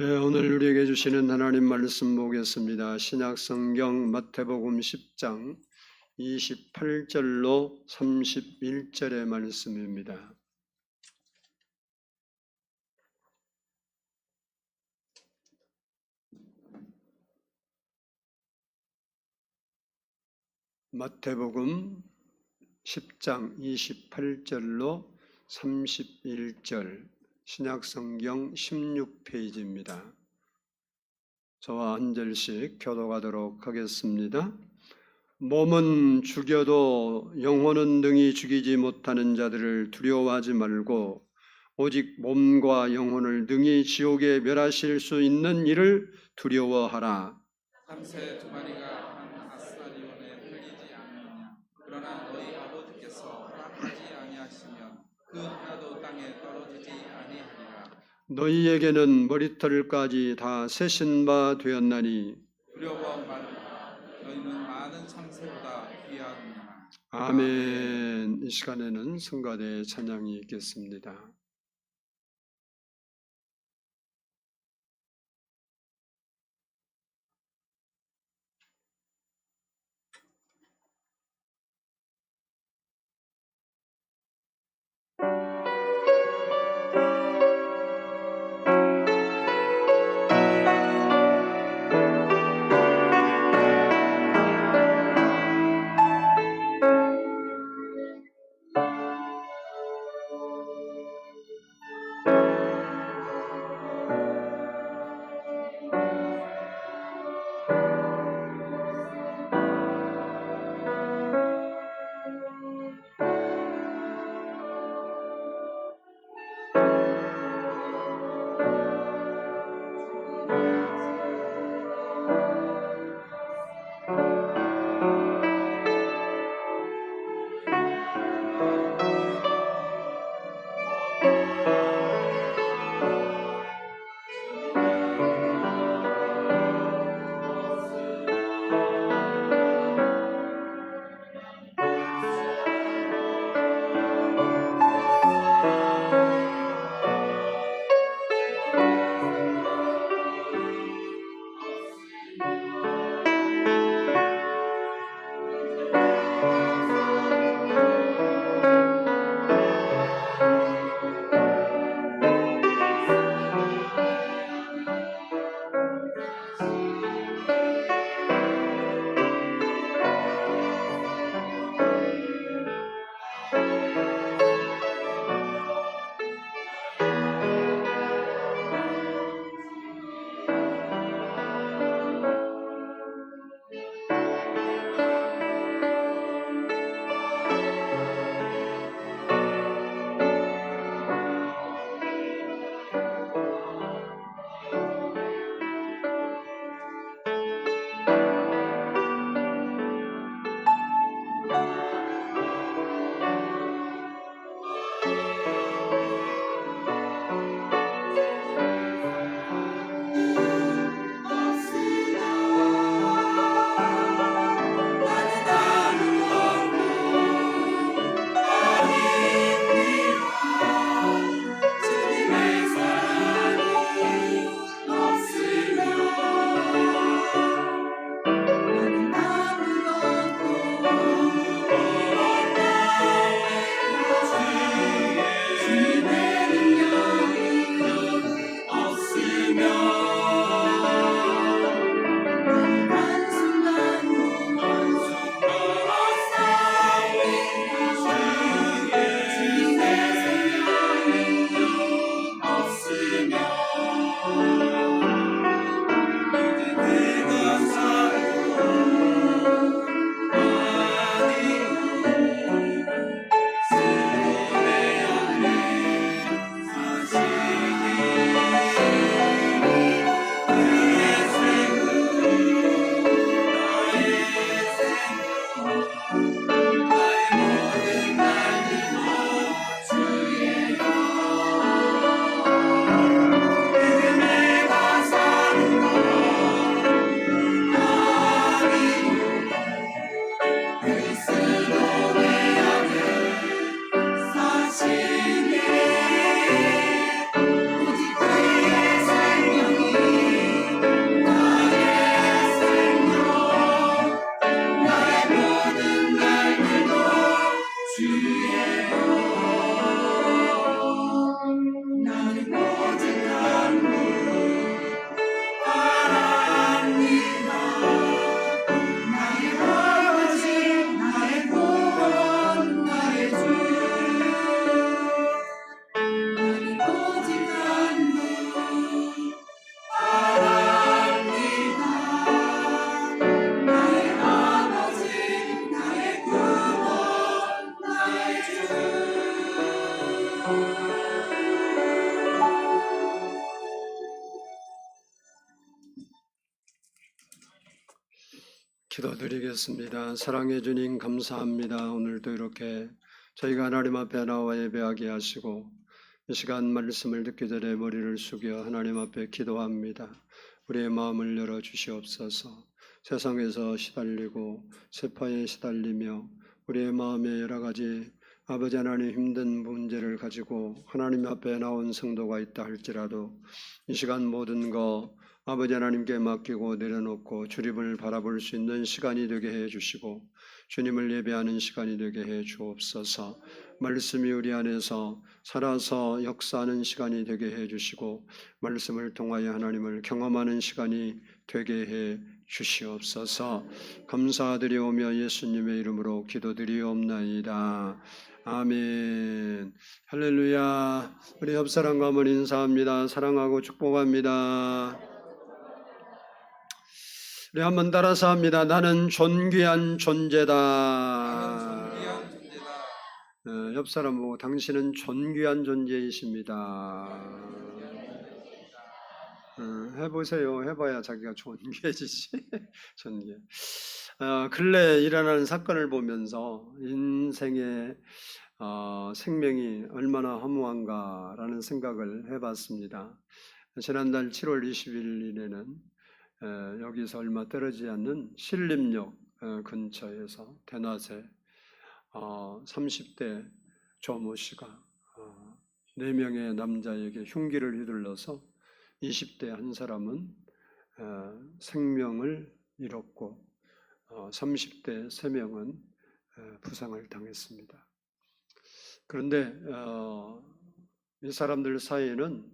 오늘 우리에게 주시는 하나님 말씀 보겠습니다. 신약성경 마태복음 10장 28절로 31절의 말씀입니다. 마태복음 10장 28절로 31절, 신약성경 16페이지입니다. 저와 한 절씩 교독하도록 하겠습니다. 몸은 죽여도 영혼은 능히 죽이지 못하는 자들을 두려워하지 말고 오직 몸과 영혼을 능히 지옥에 멸하실 수 있는 이를 두려워하라. 참새 두 마리가 한 아스타리온에 팔리지 않느냐. 그러나 너희 아버지께서 허락하지 아니하시면 그 하나도 땅에 떨어지지 아니하리라. 너희에게는 머리털까지 다 세신 바 되었나니 두려워 말라. 너희는 많은 참새보다 귀하느니라. 아멘. 이 시간에는 성가대 찬양이 있겠습니다. 기도드리겠습니다. 사랑해 주님 감사합니다. 오늘도 이렇게 저희가 하나님 앞에 나와 예배하게 하시고 이 시간 말씀을 듣기 전에 머리를 숙여 하나님 앞에 기도합니다. 우리의 마음을 열어주시옵소서. 세상에서 시달리고 세파에 시달리며 우리의 마음에 여러 가지 아버지 하나님 힘든 문제를 가지고 하나님 앞에 나온 성도가 있다 할지라도 이 시간 모든 거 아버지 하나님께 맡기고 내려놓고 주님을 바라볼 수 있는 시간이 되게 해 주시고 주님을 예배하는 시간이 되게 해 주옵소서. 말씀이 우리 안에서 살아서 역사하는 시간이 되게 해 주시고 말씀을 통하여 하나님을 경험하는 시간이 되게 해 주시옵소서. 감사드리오며 예수님의 이름으로 기도드리옵나이다. 아멘. 할렐루야. 우리 옆사람과 한번 인사합니다. 사랑하고 축복합니다. 우리 한번 따라서 합니다. 나는 존귀한 존재다. 나는 존귀한 존재다. 옆 사람 보고 당신은 존귀한 존재이십니다. 해보세요. 해봐야 자기가 존귀해지지. 존귀. 근래 일어나는 사건을 보면서 인생의 생명이 얼마나 허무한가라는 생각을 해봤습니다. 지난달 7월 20일에는 여기서 얼마 떨어지지 않는 신림역 근처에서 대낮에 30대 조모 씨가 4명의 남자에게 흉기를 휘둘러서 20대 한 사람은 생명을 잃었고 30대 3명은 부상을 당했습니다. 그런데 이 사람들 사이에는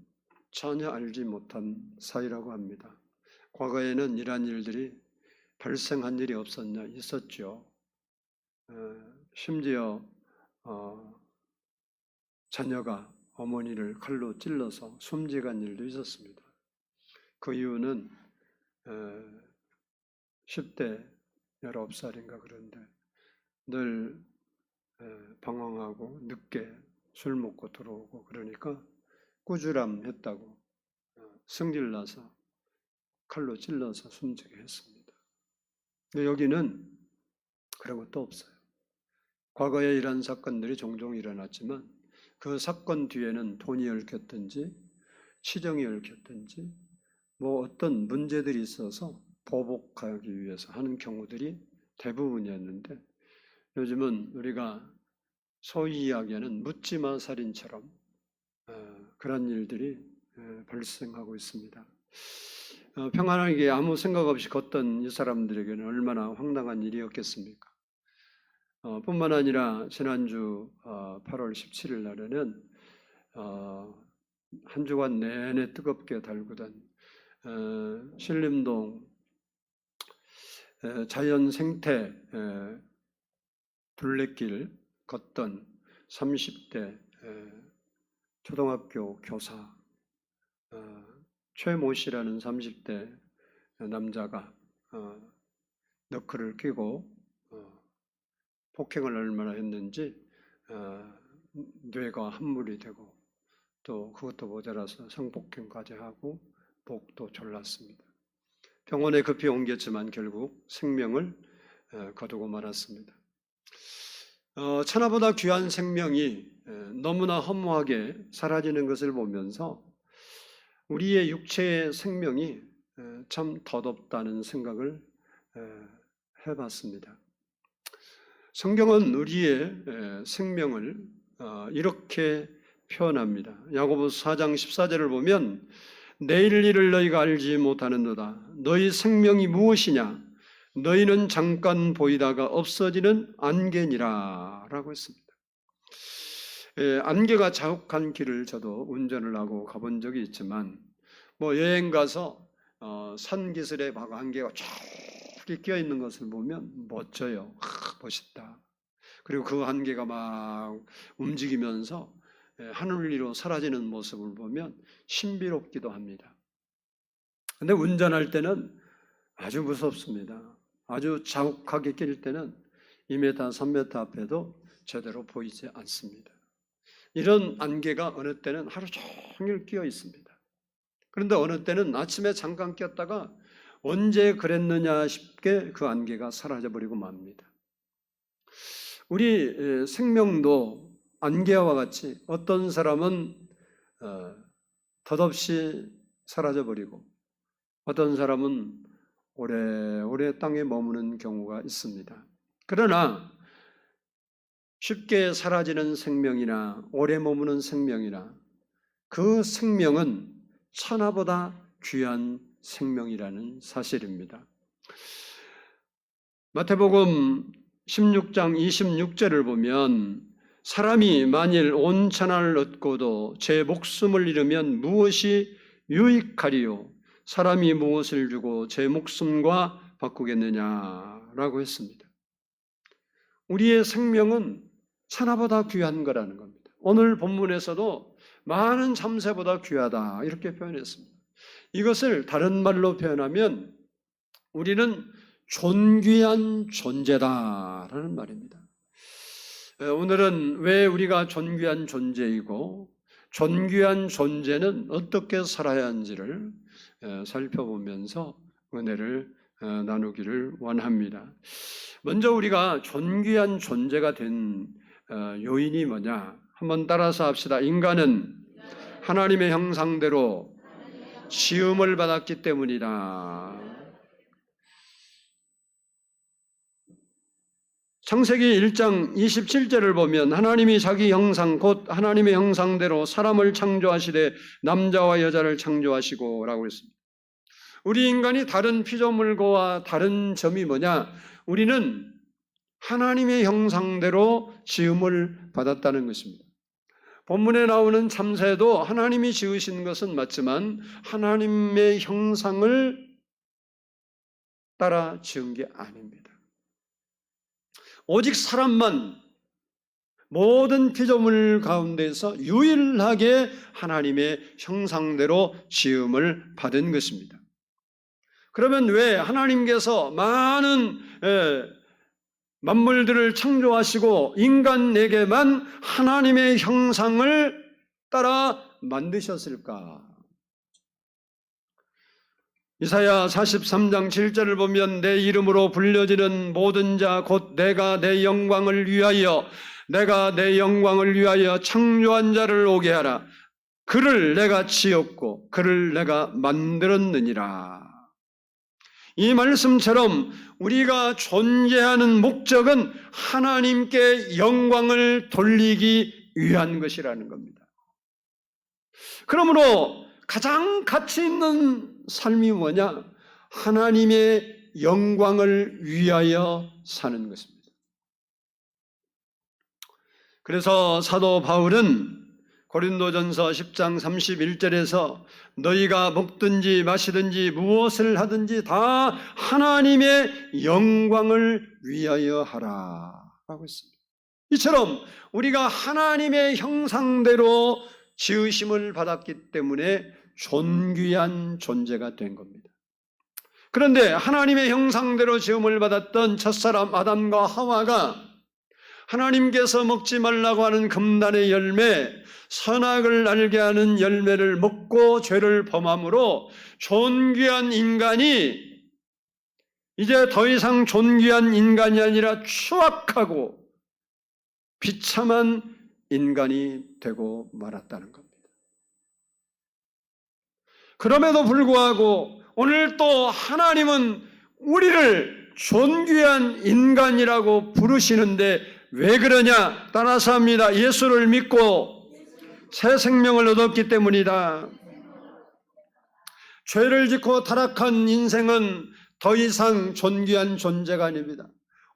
전혀 알지 못한 사이라고 합니다. 과거에는 이러한 일들이 발생한 일이 없었냐? 있었죠. 심지어 자녀가 어머니를 칼로 찔러서 숨지간 일도 있었습니다. 그 이유는 10대 19살인가 그런데 늘 방황하고 늦게 술 먹고 들어오고 그러니까 꾸지람했다고 승질나서 칼로 찔러서 숨지게 했습니다. 근데 여기는 그런 것도 없어요. 과거에 이런 사건들이 종종 일어났지만 그 사건 뒤에는 돈이 얽혔든지 치정이 얽혔든지 뭐 어떤 문제들이 있어서 보복하기 위해서 하는 경우들이 대부분이었는데 요즘은 우리가 소위 이야기하는 묻지마 살인처럼 그런 일들이 발생하고 있습니다. 평안하게 아무 생각 없이 걷던 이 사람들에게는 얼마나 황당한 일이었겠습니까? 뿐만 아니라 지난주 8월 17일 날에는 한 주간 내내 뜨겁게 달구던 신림동 자연생태 둘레길 걷던 30대 초등학교 교사 최모 씨라는 30대 남자가 너클을 끼고 폭행을 얼마나 했는지 뇌가 함몰이 되고 또 그것도 모자라서 성폭행까지 하고 목도 졸랐습니다. 병원에 급히 옮겼지만 결국 생명을 거두고 말았습니다. 천하보다 귀한 생명이 너무나 허무하게 사라지는 것을 보면서 우리의 육체의 생명이 참 덧없다는 생각을 해봤습니다. 성경은 우리의 생명을 이렇게 표현합니다. 야고보서 4장 14절을 보면 내일 일을 너희가 알지 못하는도다. 너희 생명이 무엇이냐? 너희는 잠깐 보이다가 없어지는 안개니라 라고 했습니다. 안개가 자욱한 길을 저도 운전을 하고 가본 적이 있지만 뭐 여행 가서 산기슭에 막 안개가 쫙 끼어 있는 것을 보면 멋져요. 멋있다. 그리고 그 안개가 막 움직이면서 하늘 위로 사라지는 모습을 보면 신비롭기도 합니다. 근데 운전할 때는 아주 무섭습니다. 아주 자욱하게 낄 때는 2m, 3m 앞에도 제대로 보이지 않습니다. 이런 안개가 어느 때는 하루 종일 끼어 있습니다. 그런데 어느 때는 아침에 잠깐 꼈다가 언제 그랬느냐 싶게 그 안개가 사라져버리고 맙니다. 우리 생명도 안개와 같이 어떤 사람은 덧없이 사라져버리고 어떤 사람은 오래오래 땅에 머무는 경우가 있습니다. 그러나 쉽게 사라지는 생명이나 오래 머무는 생명이나 그 생명은 천하보다 귀한 생명이라는 사실입니다. 마태복음 16장 26절을 보면 사람이 만일 온 천하를 얻고도 제 목숨을 잃으면 무엇이 유익하리요? 사람이 무엇을 주고 제 목숨과 바꾸겠느냐라고 했습니다. 우리의 생명은 천하보다 귀한 거라는 겁니다. 오늘 본문에서도 많은 참새보다 귀하다 이렇게 표현했습니다. 이것을 다른 말로 표현하면 우리는 존귀한 존재다라는 말입니다. 오늘은 왜 우리가 존귀한 존재이고 존귀한 존재는 어떻게 살아야 하는지를 살펴보면서 은혜를 나누기를 원합니다. 먼저 우리가 존귀한 존재가 된 요인이 뭐냐? 한번 따라서 합시다. 인간은 하나님의 형상대로 지음을 받았기 때문이다. 창세기 1장 27절을 보면 하나님이 자기 형상 곧 하나님의 형상대로 사람을 창조하시되 남자와 여자를 창조하시고 라고 했습니다. 우리 인간이 다른 피조물과 다른 점이 뭐냐? 우리는 하나님의 형상대로 지음을 받았다는 것입니다. 본문에 나오는 참새도 하나님이 지으신 것은 맞지만 하나님의 형상을 따라 지은 게 아닙니다. 오직 사람만 모든 피조물 가운데서 유일하게 하나님의 형상대로 지음을 받은 것입니다. 그러면 왜 하나님께서 많은 만물들을 창조하시고 인간에게만 하나님의 형상을 따라 만드셨을까? 이사야 43장 7절을 보면 내 이름으로 불려지는 모든 자 곧 내가 내 영광을 위하여 창조한 자를 오게 하라. 그를 내가 지었고 그를 내가 만들었느니라. 이 말씀처럼 우리가 존재하는 목적은 하나님께 영광을 돌리기 위한 것이라는 겁니다. 그러므로 가장 가치 있는 삶이 뭐냐? 하나님의 영광을 위하여 사는 것입니다. 그래서 사도 바울은 고린도전서 10장 31절에서 너희가 먹든지 마시든지 무엇을 하든지 다 하나님의 영광을 위하여 하라 라고 했습니다. 이처럼 우리가 하나님의 형상대로 지으심을 받았기 때문에 존귀한 존재가 된 겁니다. 그런데 하나님의 형상대로 지음을 받았던 첫사람 아담과 하와가 하나님께서 먹지 말라고 하는 금단의 열매, 선악을 알게 하는 열매를 먹고 죄를 범함으로 존귀한 인간이 이제 더 이상 존귀한 인간이 아니라 추악하고 비참한 인간이 되고 말았다는 겁니다. 그럼에도 불구하고 오늘 또 하나님은 우리를 존귀한 인간이라고 부르시는데 왜 그러냐? 따라서 합니다. 예수를 믿고 새 생명을 얻었기 때문이다. 죄를 짓고 타락한 인생은 더 이상 존귀한 존재가 아닙니다.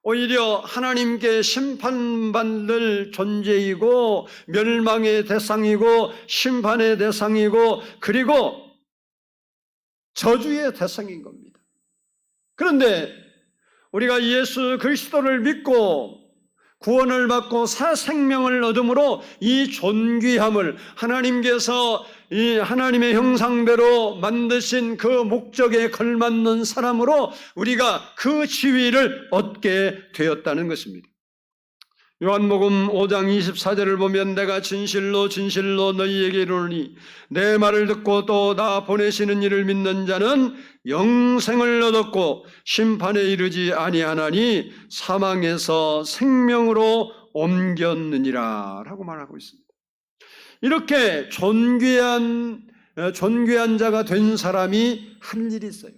오히려 하나님께 심판받을 존재이고 멸망의 대상이고 심판의 대상이고 그리고 저주의 대상인 겁니다. 그런데 우리가 예수 그리스도를 믿고 구원을 받고 새 생명을 얻음으로 이 존귀함을 하나님께서 이 하나님의 형상대로 만드신 그 목적에 걸맞는 사람으로 우리가 그 지위를 얻게 되었다는 것입니다. 요한복음 5장 24절을 보면 내가 진실로 진실로 너희에게 이르노니 내 말을 듣고 또 나 보내시는 이를 믿는 자는 영생을 얻었고 심판에 이르지 아니하나니 사망에서 생명으로 옮겼느니라 라고 말하고 있습니다. 이렇게 존귀한 자가 된 사람이 한 일이 있어요.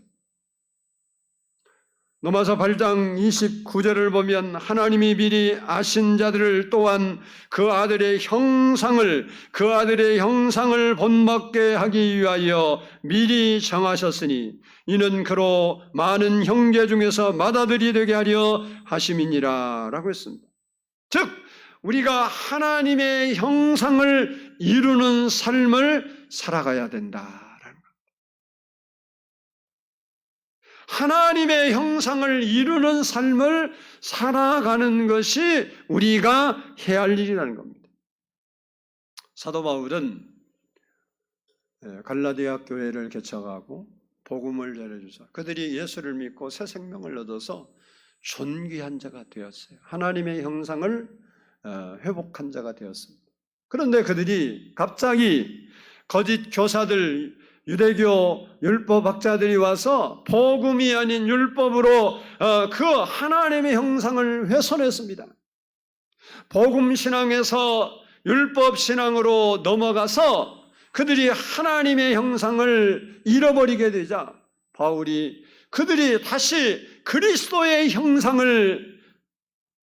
로마서 8장 29절을 보면 하나님이 미리 아신 자들을 또한 그 아들의 형상을 본받게 하기 위하여 미리 정하셨으니 이는 그로 많은 형제 중에서 맏아들이 되게 하려 하심이니라 라고 했습니다. 즉 우리가 하나님의 형상을 이루는 삶을 살아가야 된다. 하나님의 형상을 이루는 삶을 살아가는 것이 우리가 해야 할 일이라는 겁니다. 사도 바울은 갈라디아 교회를 개척하고 복음을 전해주사 그들이 예수를 믿고 새 생명을 얻어서 존귀한 자가 되었어요. 하나님의 형상을 회복한 자가 되었습니다. 그런데 그들이 갑자기 거짓 교사들, 유대교 율법학자들이 와서 복음이 아닌 율법으로 그 하나님의 형상을 훼손했습니다. 복음 신앙에서 율법 신앙으로 넘어가서 그들이 하나님의 형상을 잃어버리게 되자 바울이 그들이 다시 그리스도의 형상을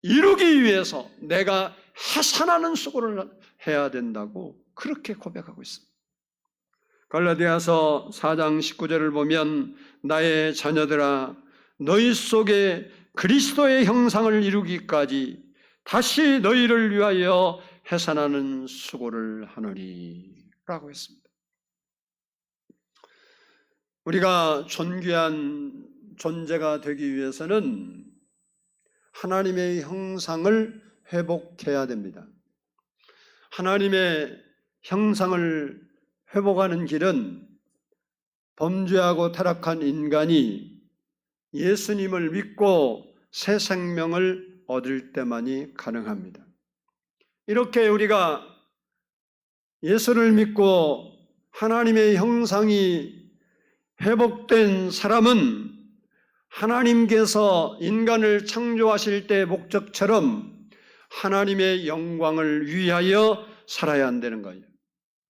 이루기 위해서 내가 해산하는 수고를 해야 된다고 그렇게 고백하고 있습니다. 갈라디아서 4장 19절을 보면 나의 자녀들아 너희 속에 그리스도의 형상을 이루기까지 다시 너희를 위하여 해산하는 수고를 하노니 라고 했습니다. 우리가 존귀한 존재가 되기 위해서는 하나님의 형상을 회복해야 됩니다. 하나님의 형상을 회복하는 길은 범죄하고 타락한 인간이 예수님을 믿고 새 생명을 얻을 때만이 가능합니다. 이렇게 우리가 예수를 믿고 하나님의 형상이 회복된 사람은 하나님께서 인간을 창조하실 때의 목적처럼 하나님의 영광을 위하여 살아야 한다는 거예요.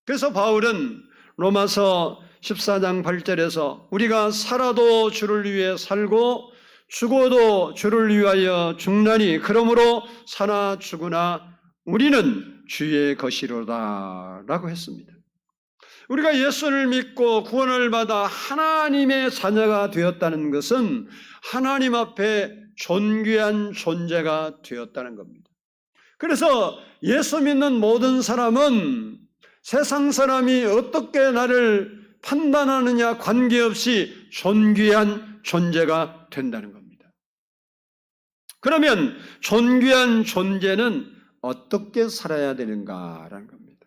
그래서 바울은 로마서 14장 8절에서 우리가 살아도 주를 위해 살고 죽어도 주를 위하여 죽나니 그러므로 사나 죽으나 우리는 주의 것이로다 라고 했습니다. 우리가 예수를 믿고 구원을 받아 하나님의 자녀가 되었다는 것은 하나님 앞에 존귀한 존재가 되었다는 겁니다. 그래서 예수 믿는 모든 사람은 세상 사람이 어떻게 나를 판단하느냐 관계없이 존귀한 존재가 된다는 겁니다. 그러면 존귀한 존재는 어떻게 살아야 되는가라는 겁니다.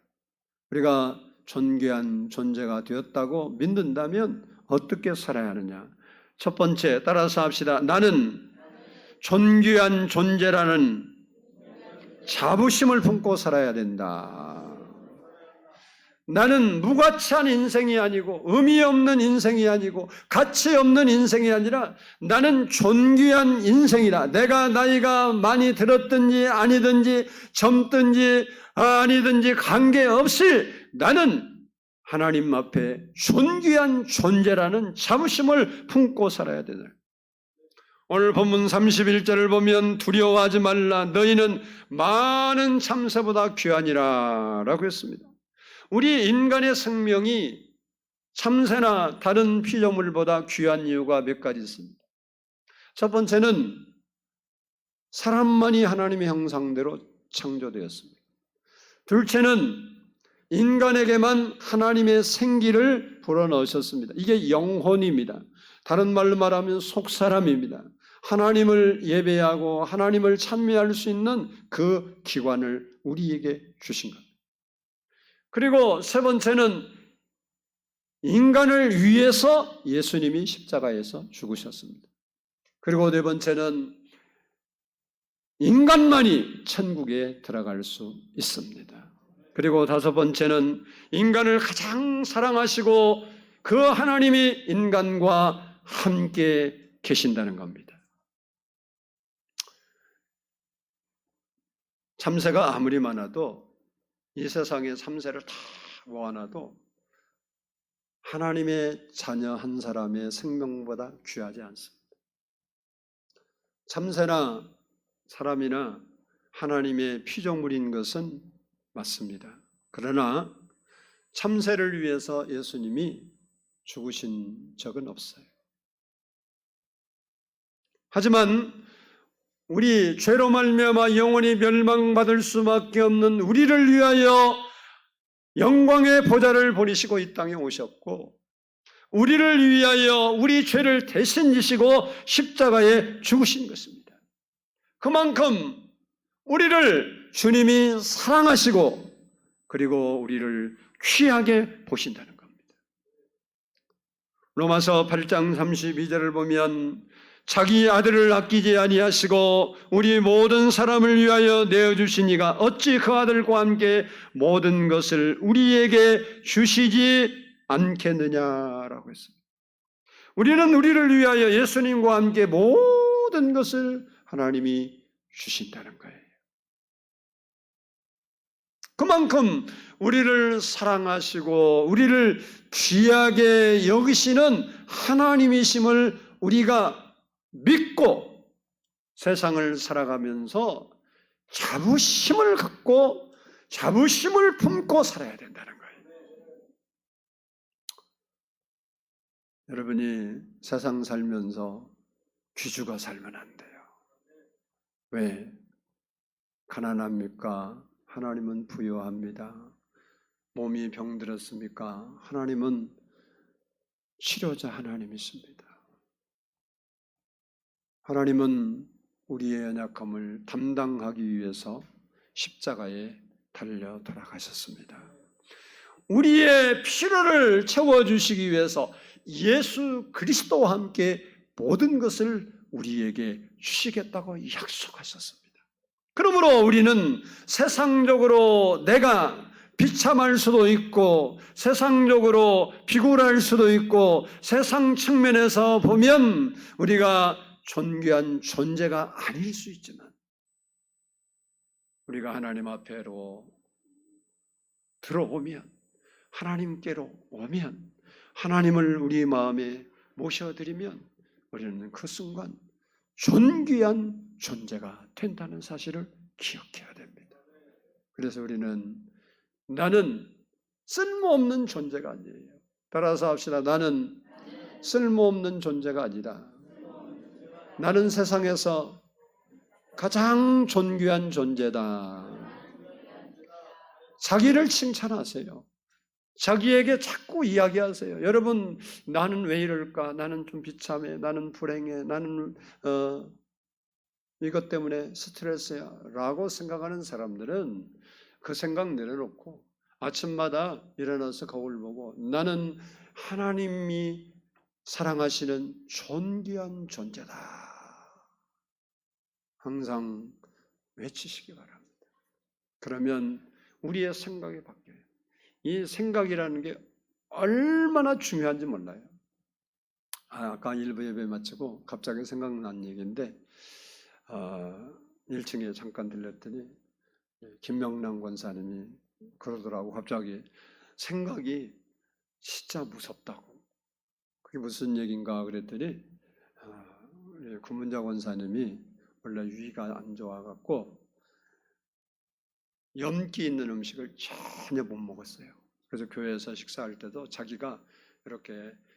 우리가 존귀한 존재가 되었다고 믿는다면 어떻게 살아야 하느냐? 첫 번째, 따라서 합시다. 나는 존귀한 존재라는 자부심을 품고 살아야 된다. 나는 무가치한 인생이 아니고 의미 없는 인생이 아니고 가치 없는 인생이 아니라 나는 존귀한 인생이다. 내가 나이가 많이 들었든지 아니든지 젊든지 아니든지 관계없이 나는 하나님 앞에 존귀한 존재라는 자부심을 품고 살아야 된다. 오늘 본문 31절을 보면 두려워하지 말라 너희는 많은 참새보다 귀하니라 라고 했습니다. 우리 인간의 생명이 참새나 다른 피조물보다 귀한 이유가 몇 가지 있습니다. 첫 번째는 사람만이 하나님의 형상대로 창조되었습니다. 둘째는 인간에게만 하나님의 생기를 불어넣으셨습니다. 이게 영혼입니다. 다른 말로 말하면 속사람입니다. 하나님을 예배하고 하나님을 찬미할 수 있는 그 기관을 우리에게 주신 겁니다. 그리고 세 번째는 인간을 위해서 예수님이 십자가에서 죽으셨습니다. 그리고 네 번째는 인간만이 천국에 들어갈 수 있습니다. 그리고 다섯 번째는 인간을 가장 사랑하시고 그 하나님이 인간과 함께 계신다는 겁니다. 참새가 아무리 많아도 이 세상에 참새를 다 모아놔도 하나님의 자녀 한 사람의 생명보다 귀하지 않습니다. 참새나 사람이나 하나님의 피조물인 것은 맞습니다. 그러나 참새를 위해서 예수님이 죽으신 적은 없어요. 하지만 우리 죄로 말미암아 영원히 멸망받을 수밖에 없는 우리를 위하여 영광의 보좌를 버리시고 이 땅에 오셨고 우리를 위하여 우리 죄를 대신 지시고 십자가에 죽으신 것입니다. 그만큼 우리를 주님이 사랑하시고 그리고 우리를 귀하게 보신다는 겁니다. 로마서 8장 32절을 보면 자기 아들을 아끼지 아니하시고 우리 모든 사람을 위하여 내어주신 이가 어찌 그 아들과 함께 모든 것을 우리에게 주시지 않겠느냐라고 했습니다. 우리는 우리를 위하여 예수님과 함께 모든 것을 하나님이 주신다는 거예요. 그만큼 우리를 사랑하시고 우리를 귀하게 여기시는 하나님이심을 우리가 믿고 세상을 살아가면서 자부심을 갖고 자부심을 품고 살아야 된다는 거예요. 여러분이 세상 살면서 귀주가 살면 안 돼요. 왜? 가난합니까? 하나님은 부유합니다. 몸이 병들었습니까? 하나님은 치료자 하나님이십니다. 하나님은 우리의 연약함을 담당하기 위해서 십자가에 달려 돌아가셨습니다. 우리의 필요를 채워주시기 위해서 예수 그리스도와 함께 모든 것을 우리에게 주시겠다고 약속하셨습니다. 그러므로 우리는 세상적으로 내가 비참할 수도 있고 세상적으로 비굴할 수도 있고 세상 측면에서 보면 우리가 존귀한 존재가 아닐 수 있지만 우리가 하나님 앞에로 들어오면 하나님께로 오면 하나님을 우리 마음에 모셔드리면 우리는 그 순간 존귀한 존재가 된다는 사실을 기억해야 됩니다. 그래서 우리는 나는 쓸모없는 존재가 아니에요. 따라서 합시다. 나는 쓸모없는 존재가 아니다. 나는 세상에서 가장 존귀한 존재다. 자기를 칭찬하세요. 자기에게 자꾸 이야기하세요. 여러분, 나는 왜 이럴까? 나는 좀 비참해. 나는 불행해. 나는 이것 때문에 스트레스야. 라고 생각하는 사람들은 그 생각 내려놓고 아침마다 일어나서 거울 보고 나는 하나님이 사랑하시는 존귀한 존재다. 항상 외치시기 바랍니다. 그러면 우리의 생각이 바뀌어요. 이 생각이라는 게 얼마나 중요한지 몰라요. 아까 일부 예배 마치고 갑자기 생각난 얘기인데 1층에 잠깐 들렸더니 김명남 권사님이 그러더라고. 갑자기 생각이 진짜 무섭다고. 그게 무슨 얘기인가 그랬더니 우리 구문자 권사님이 원래 위가 안 좋아갖고 염기 있는 음식을 전혀 못 먹었어요. 그래서 교회에서 식사할 때도 자기가 이렇게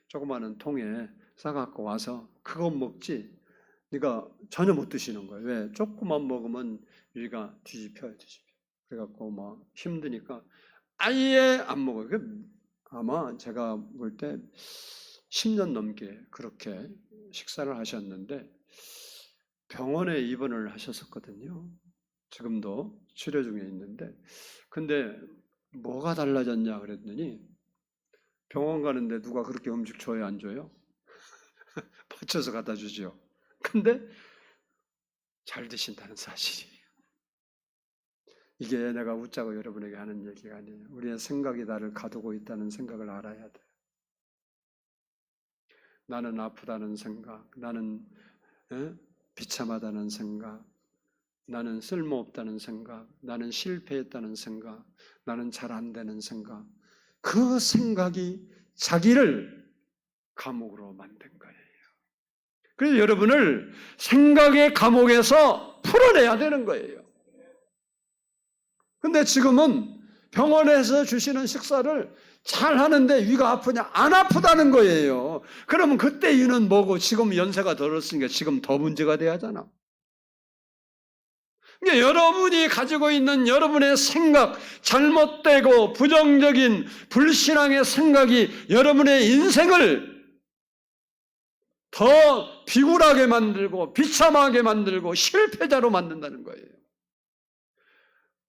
조그마한 통에 싸갖고 와서 그거 먹지 네가 전혀 못 드시는 거예요. 왜? 조금만 먹으면 위가 뒤집혀요. 그래갖고 막 힘드니까 아예 안 먹어요. 아마 제가 볼 때 10년 넘게 그렇게 식사를 하셨는데 병원에 입원을 하셨었거든요. 지금도 치료 중에 있는데 근데 뭐가 달라졌냐 그랬더니 병원 가는데 누가 그렇게 음식 줘요 안 줘요? 받쳐서 갖다 주죠. 근데 잘 되신다는 사실이에요. 이게 내가 웃자고 여러분에게 하는 얘기가 아니에요. 우리의 생각이 나를 가두고 있다는 생각을 알아야 돼요. 나는 아프다는 생각, 나는 비참하다는 생각, 나는 쓸모없다는 생각, 나는 실패했다는 생각, 나는 잘 안 되는 생각, 그 생각이 자기를 감옥으로 만든 거예요. 그래서 여러분을 생각의 감옥에서 풀어내야 되는 거예요. 근데 지금은 병원에서 주시는 식사를 잘 하는데 위가 아프냐? 안 아프다는 거예요. 그러면 그때 이유는 뭐고? 지금 연세가 들었으니까 지금 더 문제가 돼야 하잖아. 그러니까 여러분이 가지고 있는 여러분의 생각, 잘못되고 부정적인 불신앙의 생각이 여러분의 인생을 더 비굴하게 만들고 비참하게 만들고 실패자로 만든다는 거예요.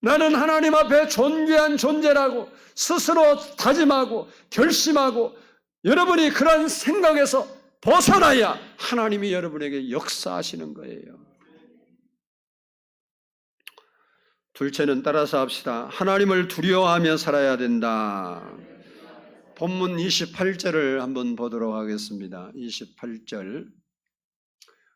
나는 하나님 앞에 존귀한 존재라고 스스로 다짐하고 결심하고 여러분이 그런 생각에서 벗어나야 하나님이 여러분에게 역사하시는 거예요. 둘째는 따라서 합시다. 하나님을 두려워하며 살아야 된다. 본문 28절을 한번 보도록 하겠습니다. 28절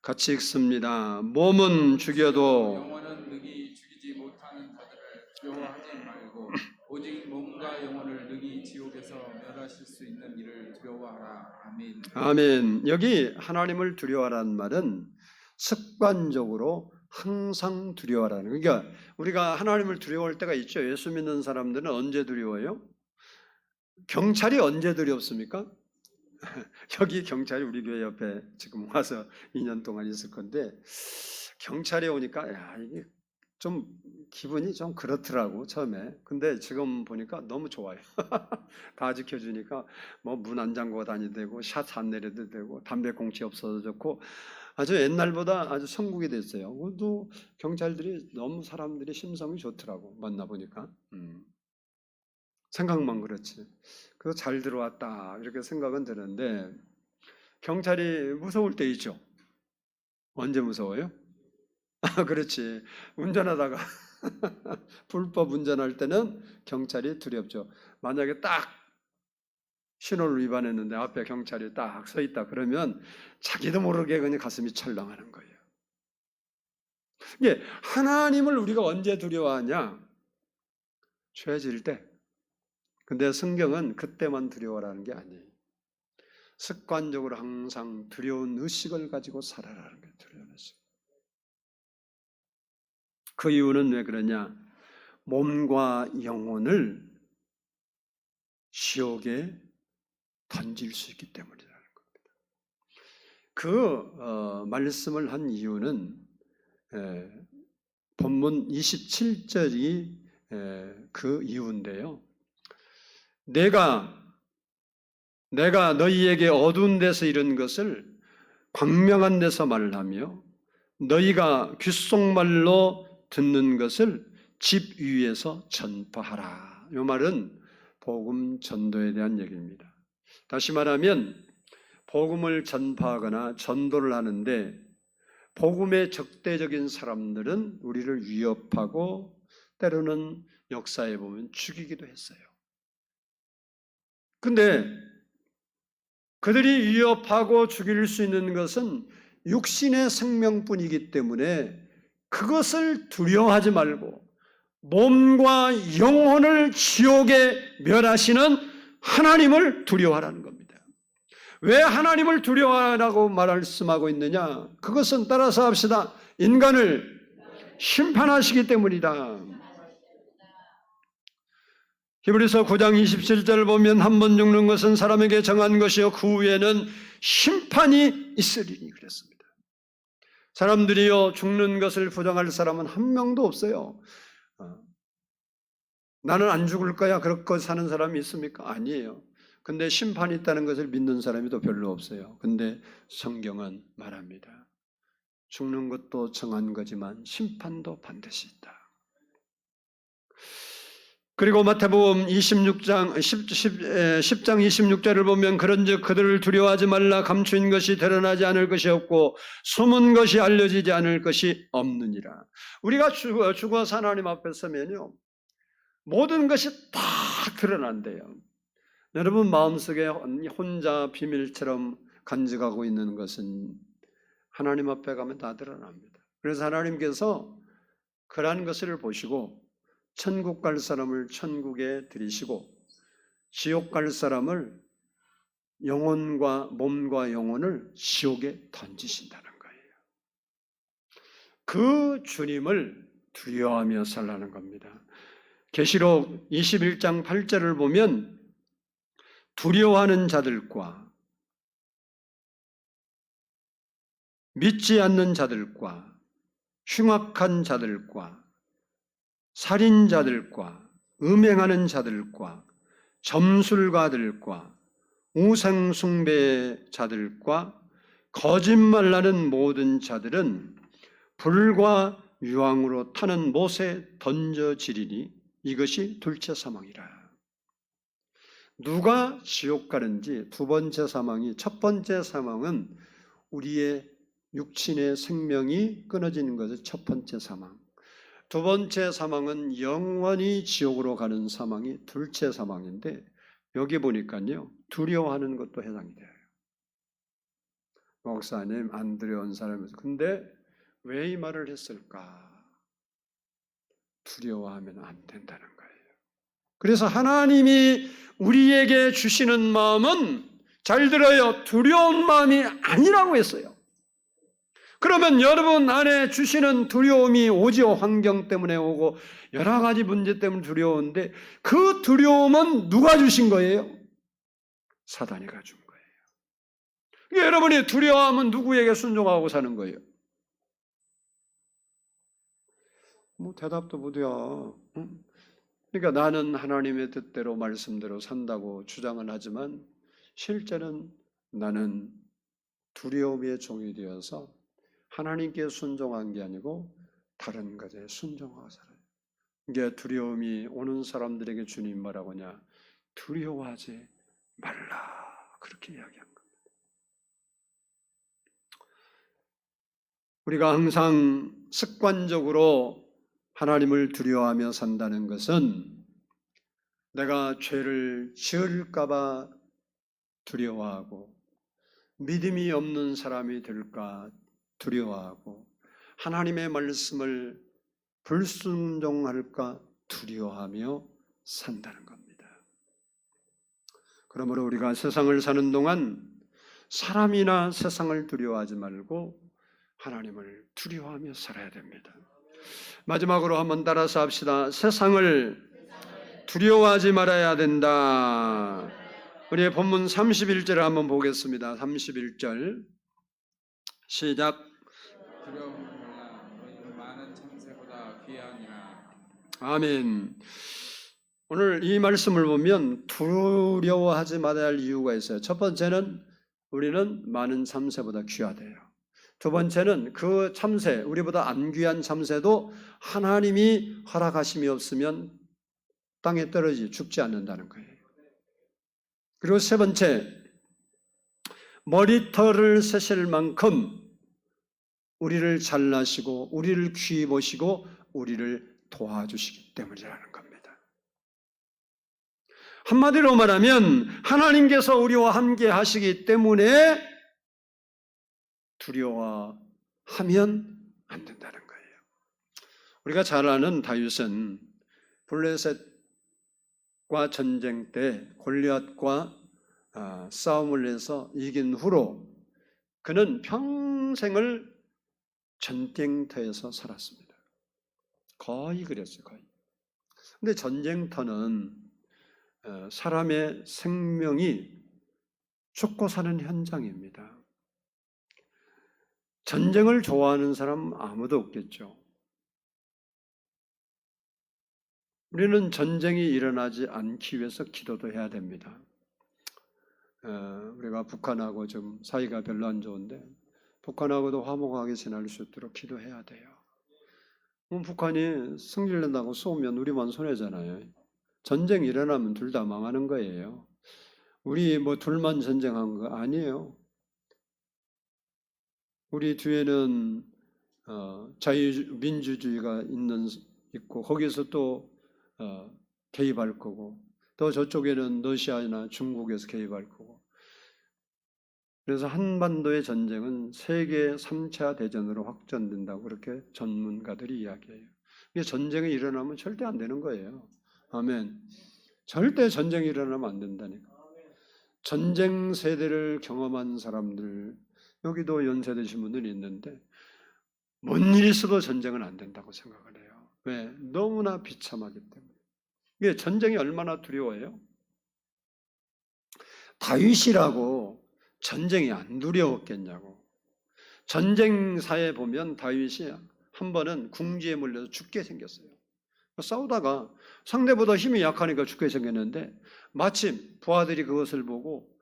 같이 읽습니다. 몸은 죽여도 영혼은 능히 죽이지 못하는 자들을 두려워하지 말고 오직 몸과 영혼을 능히 지옥에서 멸하실 수 있는 이를 두려워하라. 아멘. 아멘. 여기 하나님을 두려워하라는 말은 습관적으로 항상 두려워하라는. 그러니까 우리가 하나님을 두려워할 때가 있죠. 예수 믿는 사람들은 언제 두려워요? 경찰이 언제 두렵습니까? 여기 경찰이 우리 교회 옆에 지금 와서 2년 동안 있을 건데 경찰이 오니까 야, 이게 좀 기분이 좀 그렇더라고 처음에. 근데 지금 보니까 너무 좋아요. 다 지켜주니까 뭐 문 안 잠그고 다니도 되고 샷 안 내려도 되고 담배 공치 없어도 좋고 아주 옛날보다 아주 성국이 됐어요. 또 경찰들이 너무 사람들이 심성이 좋더라고 만나보니까. 생각만 그렇지. 그래서 잘 들어왔다 이렇게 생각은 드는데 경찰이 무서울 때 있죠. 언제 무서워요? 아, 그렇지. 운전하다가 불법 운전할 때는 경찰이 두렵죠. 만약에 딱 신호를 위반했는데 앞에 경찰이 딱 서 있다 그러면 자기도 모르게 그냥 가슴이 철렁하는 거예요. 이게 하나님을 우리가 언제 두려워하냐? 죄 지을 때. 근데 성경은 그때만 두려워라는 게 아니에요. 습관적으로 항상 두려운 의식을 가지고 살아라는 게 두려운 의식. 그 이유는 왜 그러냐? 몸과 영혼을 지옥에 던질 수 있기 때문이라는 겁니다. 그 말씀을 한 이유는 본문 27절이 그 이유인데요. 내가 너희에게 어두운 데서 이른 것을 광명한 데서 말하며 너희가 귓속말로 듣는 것을 집 위에서 전파하라. 이 말은 복음 전도에 대한 얘기입니다. 다시 말하면 복음을 전파하거나 전도를 하는데 복음의 적대적인 사람들은 우리를 위협하고 때로는 역사에 보면 죽이기도 했어요. 근데 그들이 위협하고 죽일 수 있는 것은 육신의 생명뿐이기 때문에 그것을 두려워하지 말고 몸과 영혼을 지옥에 멸하시는 하나님을 두려워하라는 겁니다. 왜 하나님을 두려워하라고 말씀하고 있느냐? 그것은 따라서 합시다. 인간을 심판하시기 때문이다. 히브리서 9장 27절을 보면 한 번 죽는 것은 사람에게 정한 것이요 그 후에는 심판이 있으리니 그랬습니다. 사람들이요 죽는 것을 부정할 사람은 한 명도 없어요. 나는 안 죽을 거야 그렇게 사는 사람이 있습니까? 아니에요. 근데 심판이 있다는 것을 믿는 사람이 또 별로 없어요. 근데 성경은 말합니다. 죽는 것도 정한 거지만 심판도 반드시 있다. 그리고 마태복음 26장 10장 26절을 보면 그런즉 그들을 두려워하지 말라. 감추인 것이 드러나지 않을 것이 없고 숨은 것이 알려지지 않을 것이 없느니라. 우리가 죽어서 하나님 앞에 서면요, 모든 것이 다 드러난대요. 여러분 마음속에 혼자 비밀처럼 간직하고 있는 것은 하나님 앞에 가면 다 드러납니다. 그래서 하나님께서 그러한 것을 보시고 천국 갈 사람을 천국에 들이시고 지옥 갈 사람을 영혼과 몸과 영혼을 지옥에 던지신다는 거예요. 그 주님을 두려워하며 살라는 겁니다. 계시록 21장 8절을 보면 두려워하는 자들과 믿지 않는 자들과 흉악한 자들과 살인자들과 음행하는 자들과 점술가들과 우상숭배자들과 거짓말하는 모든 자들은 불과 유황으로 타는 못에 던져지리니 이것이 둘째 사망이라. 누가 지옥 가는지 두 번째 사망이, 첫 번째 사망은 우리의 육신의 생명이 끊어지는 것이 첫 번째 사망. 두 번째 사망은 영원히 지옥으로 가는 사망이 둘째 사망인데, 여기 보니까요 두려워하는 것도 해당이 돼요. 목사님, 안 두려운 사람이죠. 근데 왜 이 말을 했을까? 두려워하면 안 된다는 거예요. 그래서 하나님이 우리에게 주시는 마음은, 잘 들어요, 두려운 마음이 아니라고 했어요. 그러면 여러분 안에 주시는 두려움이 오지요. 환경 때문에 오고 여러 가지 문제 때문에 두려운데, 그 두려움은 누가 주신 거예요? 사단이 가준 거예요. 그러니까 여러분이 두려워하면 누구에게 순종하고 사는 거예요? 뭐 대답도 못해요. 그러니까 나는 하나님의 뜻대로 말씀대로 산다고 주장은 하지만 실제는 나는 두려움의 종이 되어서 하나님께 순종한 게 아니고 다른 것에 순종하고 살아요. 이게 두려움이 오는 사람들에게 주님 뭐라고 하냐? 두려워하지 말라, 그렇게 이야기한 겁니다. 우리가 항상 습관적으로 하나님을 두려워하며 산다는 것은 내가 죄를 지을까 봐 두려워하고, 믿음이 없는 사람이 될까 두려워하고, 하나님의 말씀을 불순종할까 두려워하며 산다는 겁니다. 그러므로 우리가 세상을 사는 동안 사람이나 세상을 두려워하지 말고 하나님을 두려워하며 살아야 됩니다. 마지막으로 한번 따라서 합시다. 세상을 두려워하지 말아야 된다. 우리의 본문 31절을 한번 보겠습니다. 31절 시작. 두려움을 말라. 너희는 많은 참새보다 귀하니라. 아멘. 오늘 이 말씀을 보면 두려워하지 말아야 할 이유가 있어요. 첫 번째는 우리는 많은 참새보다 귀하대요. 두 번째는 그 참새, 우리보다 안 귀한 참새도 하나님이 허락하심이 없으면 땅에 떨어지 죽지 않는다는 거예요. 그리고 세 번째, 머리털을 세실 만큼 우리를 잘나시고 우리를 귀히 보시고 우리를 도와주시기 때문이라는 겁니다. 한마디로 말하면 하나님께서 우리와 함께 하시기 때문에 두려워하면 안 된다는 거예요. 우리가 잘 아는 다윗은 블레셋과 전쟁 때 골리앗과 싸움을 해서 이긴 후로 그는 평생을 전쟁터에서 살았습니다. 거의 그랬어요. 거의. 근데 전쟁터는 사람의 생명이 죽고 사는 현장입니다. 전쟁을 좋아하는 사람 아무도 없겠죠. 우리는 전쟁이 일어나지 않기 위해서 기도도 해야 됩니다. 우리가 북한하고 좀 사이가 별로 안 좋은데 북한하고도 화목하게 지낼 수 있도록 기도해야 돼요. 북한이 승리를 낸다고 쏘면 우리만 손해잖아요. 전쟁이 일어나면 둘 다 망하는 거예요. 우리 뭐 둘만 전쟁한 거 아니에요. 우리 뒤에는 자유민주주의가 있고 거기서 또 개입할 거고, 또 저쪽에는 러시아나 중국에서 개입할 거고. 그래서 한반도의 전쟁은 세계 3차 대전으로 확전된다고 그렇게 전문가들이 이야기해요. 이게 전쟁이 일어나면 절대 안 되는 거예요. 아멘. 절대 전쟁이 일어나면 안 된다니까. 전쟁 세대를 경험한 사람들, 여기도 연세 드신 분들이 있는데 뭔 일이 있어도 전쟁은 안 된다고 생각을 해요. 왜? 너무나 비참하기 때문에. 이게 전쟁이 얼마나 두려워요? 다윗이라고 전쟁이 안 두려웠겠냐고. 전쟁사에 보면 다윗이 한 번은 궁지에 몰려서 죽게 생겼어요. 싸우다가 상대보다 힘이 약하니까 죽게 생겼는데 마침 부하들이 그것을 보고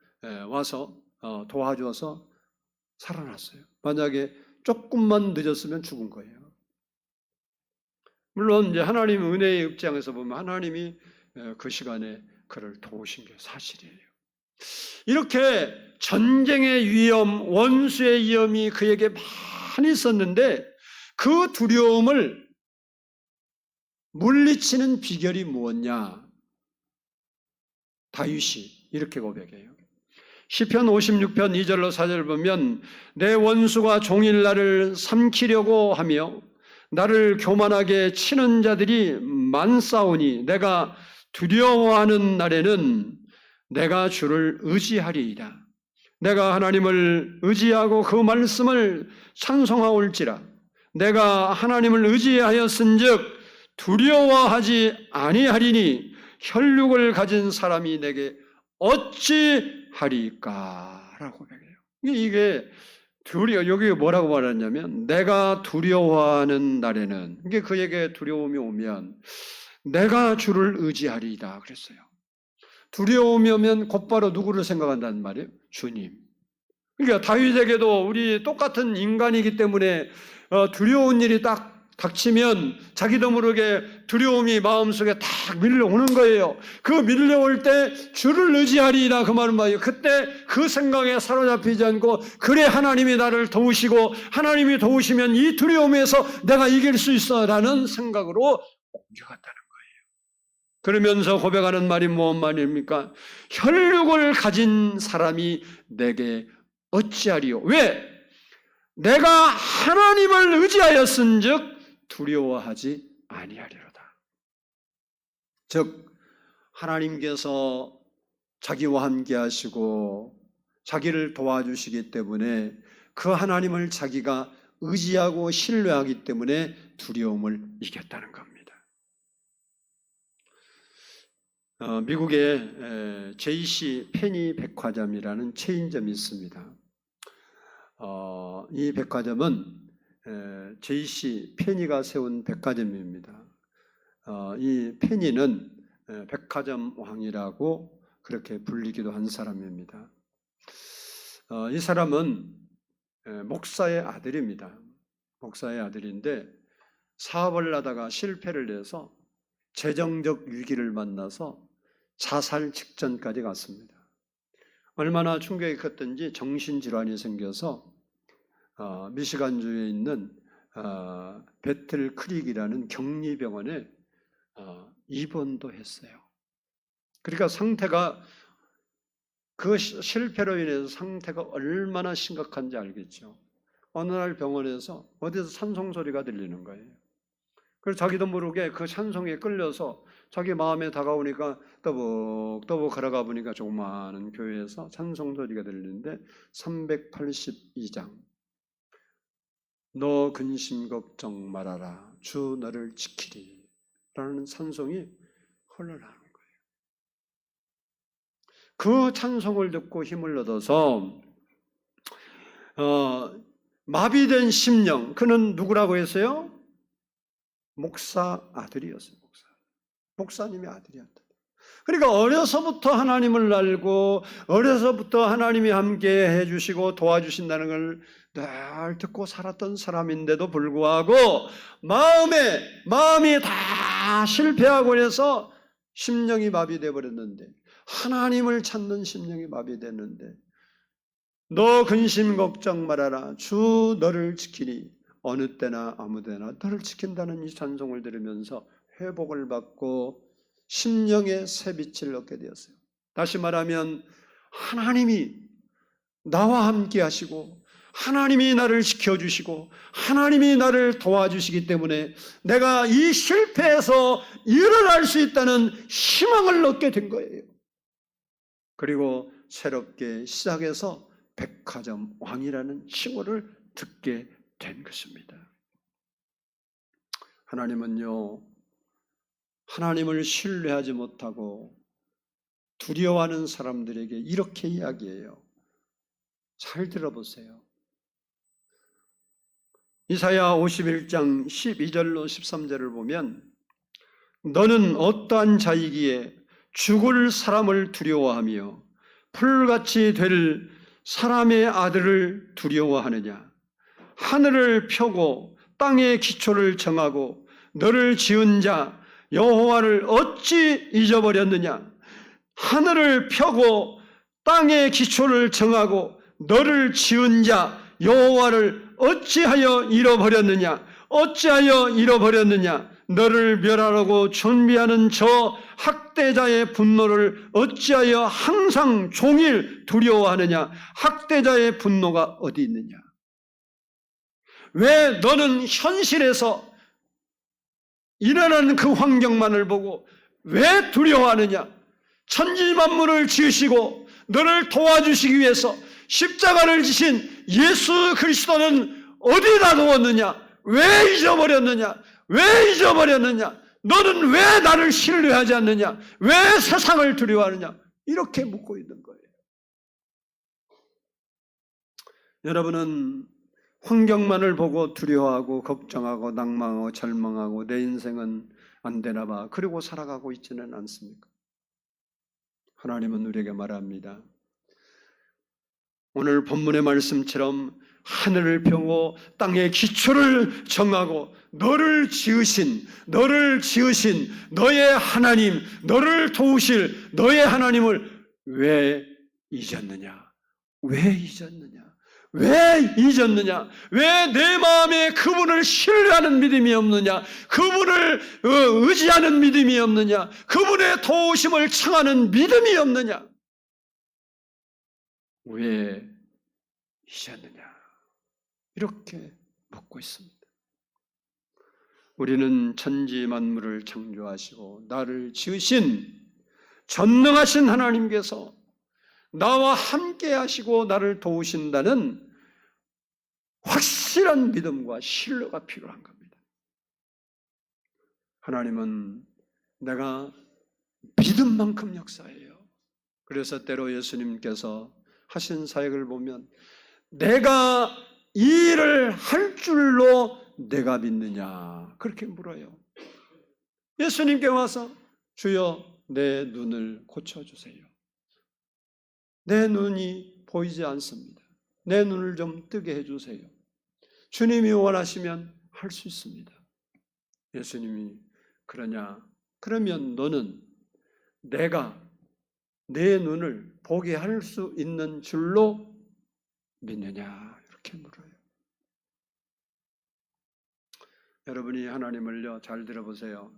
와서 도와줘서 살아났어요. 만약에 조금만 늦었으면 죽은 거예요. 물론 이제 하나님 은혜의 입장에서 보면 하나님이 그 시간에 그를 도우신 게 사실이에요. 이렇게 전쟁의 위험, 원수의 위험이 그에게 많이 있었는데 그 두려움을 물리치는 비결이 무엇냐? 다윗이 이렇게 고백해요. 시편 56편 2절로 4절 보면 내 원수가 종일 나를 삼키려고 하며 나를 교만하게 치는 자들이 많사오니 내가 두려워하는 날에는 내가 주를 의지하리이다. 내가 하나님을 의지하고 그 말씀을 찬송하올지라. 내가 하나님을 의지하였은즉 두려워하지 아니하리니 혈육을 가진 사람이 내게 어찌하리까라고 얘기해요. 이게 여기 뭐라고 말하냐면 내가 두려워하는 날에는, 이게 그에게 두려움이 오면 내가 주를 의지하리이다 그랬어요. 두려움이 오면 곧바로 누구를 생각한다는 말이에요? 주님. 그러니까 다윗에게도 우리 똑같은 인간이기 때문에 두려운 일이 딱 닥치면 자기도 모르게 두려움이 마음속에 딱 밀려오는 거예요. 그 밀려올 때 주를 의지하리이다 그 말은 뭐예요? 그때 그 생각에 사로잡히지 않고 그래 하나님이 나를 도우시고 하나님이 도우시면 이 두려움에서 내가 이길 수 있어 라는 생각으로 옮겨갔다는 거예요. 그러면서 고백하는 말이 무슨 말입니까? 혈육을 가진 사람이 내게 어찌하리요? 왜? 내가 하나님을 의지하였은즉 두려워하지 아니하리로다. 즉 하나님께서 자기와 함께 하시고 자기를 도와주시기 때문에 그 하나님을 자기가 의지하고 신뢰하기 때문에 두려움을 이겼다는 겁니다. 미국에 JC 페니 백화점이라는 체인점이 있습니다. 이 백화점은 JC 페니가 세운 백화점입니다. 이 페니는 백화점 왕이라고 그렇게 불리기도 한 사람입니다. 이 사람은 목사의 아들입니다. 목사의 아들인데 사업을 하다가 실패를 해서 재정적 위기를 만나서 자살 직전까지 갔습니다. 얼마나 충격이 컸던지 정신질환이 생겨서 미시간주에 있는 배틀 크릭이라는 격리병원에 입원도 했어요. 그러니까 상태가 그 실패로 인해서 상태가 얼마나 심각한지 알겠죠. 어느 날 병원에서 어디서 찬송 소리가 들리는 거예요. 그래서 자기도 모르게 그 찬송에 끌려서 자기 마음에 다가오니까 떠벅떠벅 걸어가 보니까 조그마한 교회에서 찬송 소리가 들리는데 382장 너 근심 걱정 말아라 주 너를 지키리 라는 찬송이 흘러나오는 거예요. 그 찬송을 듣고 힘을 얻어서 마비된 심령, 그는 누구라고 했어요? 목사 아들이었어요. 목사님의 아들이었다. 그러니까 어려서부터 하나님을 알고 어려서부터 하나님이 함께 해주시고 도와주신다는 걸 늘 듣고 살았던 사람인데도 불구하고 마음이 다 실패하고 해서 심령이 마비돼 버렸는데, 하나님을 찾는 심령이 마비됐는데, 너 근심 걱정 말아라. 주 너를 지키니 어느 때나 아무 데나 너를 지킨다는 이 찬송을 들으면서 회복을 받고 심령의 새 빛을 얻게 되었어요. 다시 말하면 하나님이 나와 함께 하시고 하나님이 나를 지켜주시고 하나님이 나를 도와주시기 때문에 내가 이 실패에서 일어날 수 있다는 희망을 얻게 된 거예요. 그리고 새롭게 시작해서 백화점 왕이라는 칭호를 듣게 된 것입니다. 하나님은요, 하나님을 신뢰하지 못하고 두려워하는 사람들에게 이렇게 이야기해요. 잘 들어보세요. 이사야 51장 12절로 13절을 보면 너는 어떠한 자이기에 죽을 사람을 두려워하며 풀같이 될 사람의 아들을 두려워하느냐. 하늘을 펴고 땅의 기초를 정하고 너를 지은 자 여호와를 어찌 잊어버렸느냐. 하늘을 펴고 땅의 기초를 정하고 너를 지은 자 여호와를 어찌하여 잃어버렸느냐. 어찌하여 잃어버렸느냐. 너를 멸하라고 준비하는 저 학대자의 분노를 어찌하여 항상 종일 두려워하느냐. 학대자의 분노가 어디 있느냐. 왜 너는 현실에서 일어나는 그 환경만을 보고 왜 두려워하느냐. 천지 만물을 지으시고 너를 도와주시기 위해서 십자가를 지신 예수 그리스도는 어디다 두었느냐. 왜 잊어버렸느냐. 왜 잊어버렸느냐. 너는 왜 나를 신뢰하지 않느냐. 왜 세상을 두려워하느냐. 이렇게 묻고 있는 거예요. 여러분은 환경만을 보고 두려워하고 걱정하고 낭망하고 절망하고 내 인생은 안 되나 봐 그리고 살아가고 있지는 않습니까? 하나님은 우리에게 말합니다. 오늘 본문의 말씀처럼 하늘을 펴고 땅의 기초를 정하고 너를 지으신 너의 하나님, 너를 도우실 너의 하나님을 왜 잊었느냐? 왜 잊었느냐? 왜 잊었느냐? 왜 내 마음에 그분을 신뢰하는 믿음이 없느냐? 그분을 의지하는 믿음이 없느냐? 그분의 도우심을 청하는 믿음이 없느냐? 왜 잊었느냐? 이렇게 묻고 있습니다. 우리는 천지 만물을 창조하시고 나를 지으신 전능하신 하나님께서 나와 함께 하시고 나를 도우신다는 확실한 믿음과 신뢰가 필요한 겁니다. 하나님은 내가 믿은 만큼 역사해요. 그래서 때로 예수님께서 하신 사역을 보면 내가 이 일을 할 줄로 내가 믿느냐 그렇게 물어요. 예수님께 와서 주여 내 눈을 고쳐주세요. 내 눈이 보이지 않습니다. 내 눈을 좀 뜨게 해주세요. 주님이 원하시면 할 수 있습니다. 예수님이 그러냐? 그러면 너는 내가 내 눈을 보게 할 수 있는 줄로 믿느냐? 이렇게 물어요. 여러분이 하나님을요 잘 들어보세요.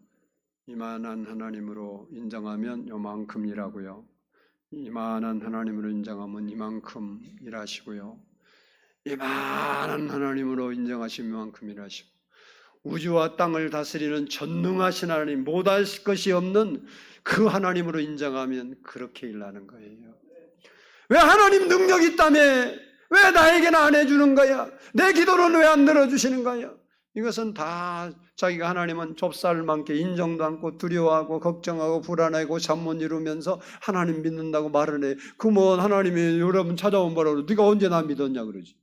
이만한 하나님으로 인정하면 요만큼이라고요. 이만한 하나님으로 인정하면 이만큼 일하시고요. 이만한 하나님으로 인정하시면 이만큼 일하시고 우주와 땅을 다스리는 전능하신 하나님, 못할 것이 없는 그 하나님으로 인정하면 그렇게 일하는 거예요. 왜 하나님 능력이 있다며 왜 나에게는 안 해주는 거야? 내 기도는 왜 안 들어주시는 거야? 이것은 다 자기가 하나님은 좁쌀만게 인정도 않고 두려워하고 걱정하고 불안하고 잠 못 이루면서 하나님 믿는다고 말을 해. 그러면 하나님이 여러분 찾아온 거라고 네가 언제 나 믿었냐 그러지.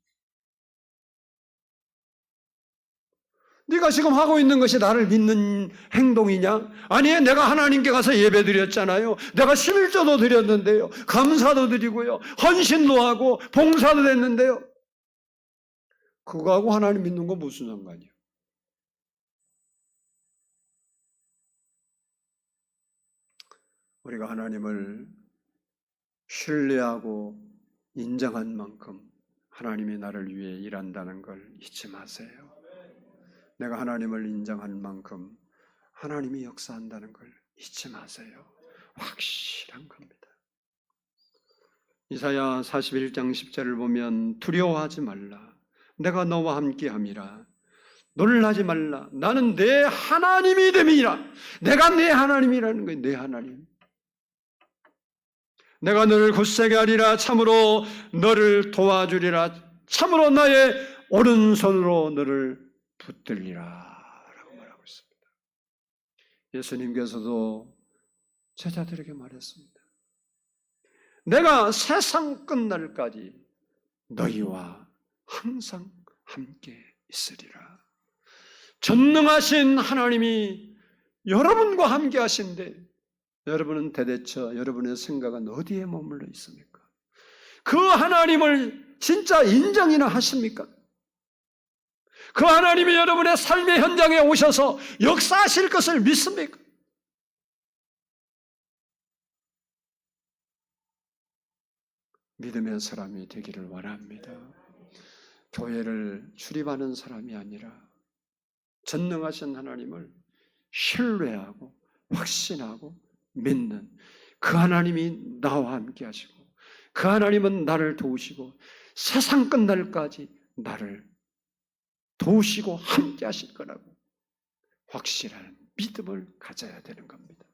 네가 지금 하고 있는 것이 나를 믿는 행동이냐? 아니 내가 하나님께 가서 예배 드렸잖아요. 내가 11조도 드렸는데요. 감사도 드리고요. 헌신도 하고 봉사도 됐는데요. 그거하고 하나님 믿는 거 무슨 상관이에요? 우리가 하나님을 신뢰하고 인정한 만큼 하나님이 나를 위해 일한다는 걸 잊지 마세요. 내가 하나님을 인정한 만큼 하나님이 역사한다는 걸 잊지 마세요. 확실한 겁니다. 이사야 41장 10절을 보면 두려워하지 말라. 내가 너와 함께함이라. 놀라지 말라. 나는 내 하나님이 됨이라. 내가 내 하나님이라는 거예요. 내 하나님. 내가 너를 굳세게 하리라. 참으로 너를 도와주리라. 참으로 나의 오른손으로 너를 붙들리라 라고 말하고 있습니다. 예수님께서도 제자들에게 말했습니다. 내가 세상 끝날까지 너희와 항상 함께 있으리라. 전능하신 하나님이 여러분과 함께 하신데 여러분은 대대처 여러분의 생각은 어디에 머물러 있습니까? 그 하나님을 진짜 인정이나 하십니까? 그 하나님이 여러분의 삶의 현장에 오셔서 역사하실 것을 믿습니까? 믿음의 사람이 되기를 원합니다. 교회를 출입하는 사람이 아니라 전능하신 하나님을 신뢰하고 확신하고 믿는 그 하나님이 나와 함께 하시고 그 하나님은 나를 도우시고 세상 끝날까지 나를 도우시고 함께 하실 거라고 확실한 믿음을 가져야 되는 겁니다.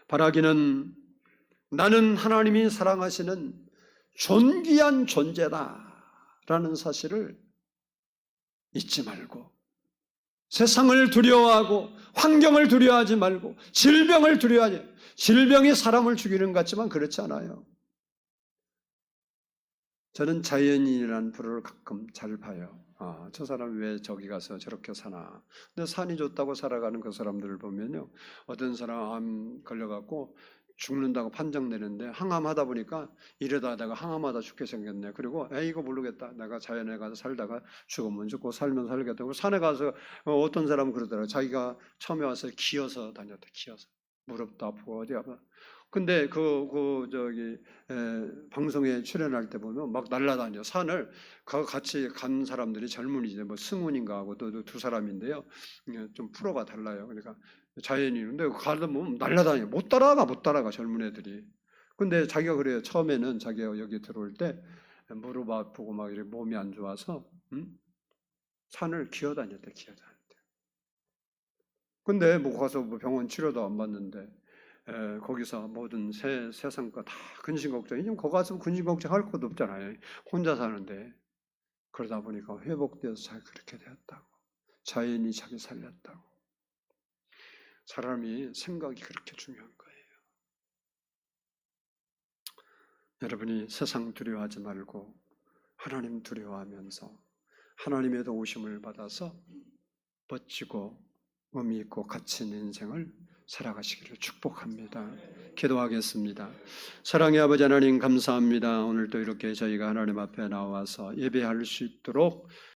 바라기는 나는 하나님이 사랑하시는 존귀한 존재다라는 사실을 잊지 말고 세상을 두려워하고 환경을 두려워하지 말고 질병을 두려워하지 말고 질병이 사람을 죽이는 것 같지만 그렇지 않아요. 저는 자연인이라는 프로를 가끔 잘 봐요. 저 사람 왜 저기 가서 저렇게 사나. 근데 산이 좋다고 살아가는 그 사람들을 보면요. 어떤 사람 암 걸려갖고 죽는다고 판정 내는데 항암하다 보니까 이러다 내가 항암하다 죽게 생겼네. 그리고 이거 모르겠다. 내가 자연에 가서 살다가 죽으면 죽고 살면 살겠다. 그리고 산에 가서 어떤 사람은 그러더라고요. 자기가 처음에 와서 기어서 다녔대. 기어서. 무릎도 아프고 어디 아파. 근데 방송에 출연할 때 보면 막 날아다녀. 산을 같이 간 사람들이 젊은이지 뭐 승훈인가 하고 또 두 사람인데요. 좀 프로가 달라요. 그러니까 자연인인데 가다 보면 날아다녀. 못 따라가 젊은 애들이. 근데 자기가 그래요. 처음에는 자기가 여기 들어올 때 무릎 아프고 막 이렇게 몸이 안 좋아서 산을 기어다녔대. 근데 뭐 가서 병원 치료도 안 받는데 거기서 모든 세상 거 다 근심 걱정. 이제 거기 가서 근심 걱정할 것도 없잖아요. 혼자 사는데. 그러다 보니까 회복되어서 자기 그렇게 되었다고. 자연이 자기 살렸다고. 사람이 생각이 그렇게 중요한 거예요. 여러분이 세상 두려워하지 말고 하나님 두려워하면서 하나님의 도우심을 받아서 멋지고 의미 있고 가치 있는 인생을 살아가시기를 축복합니다. 기도하겠습니다. 사랑의 아버지 하나님 감사합니다. 오늘도 이렇게 저희가 하나님 앞에 나와서 예배할 수 있도록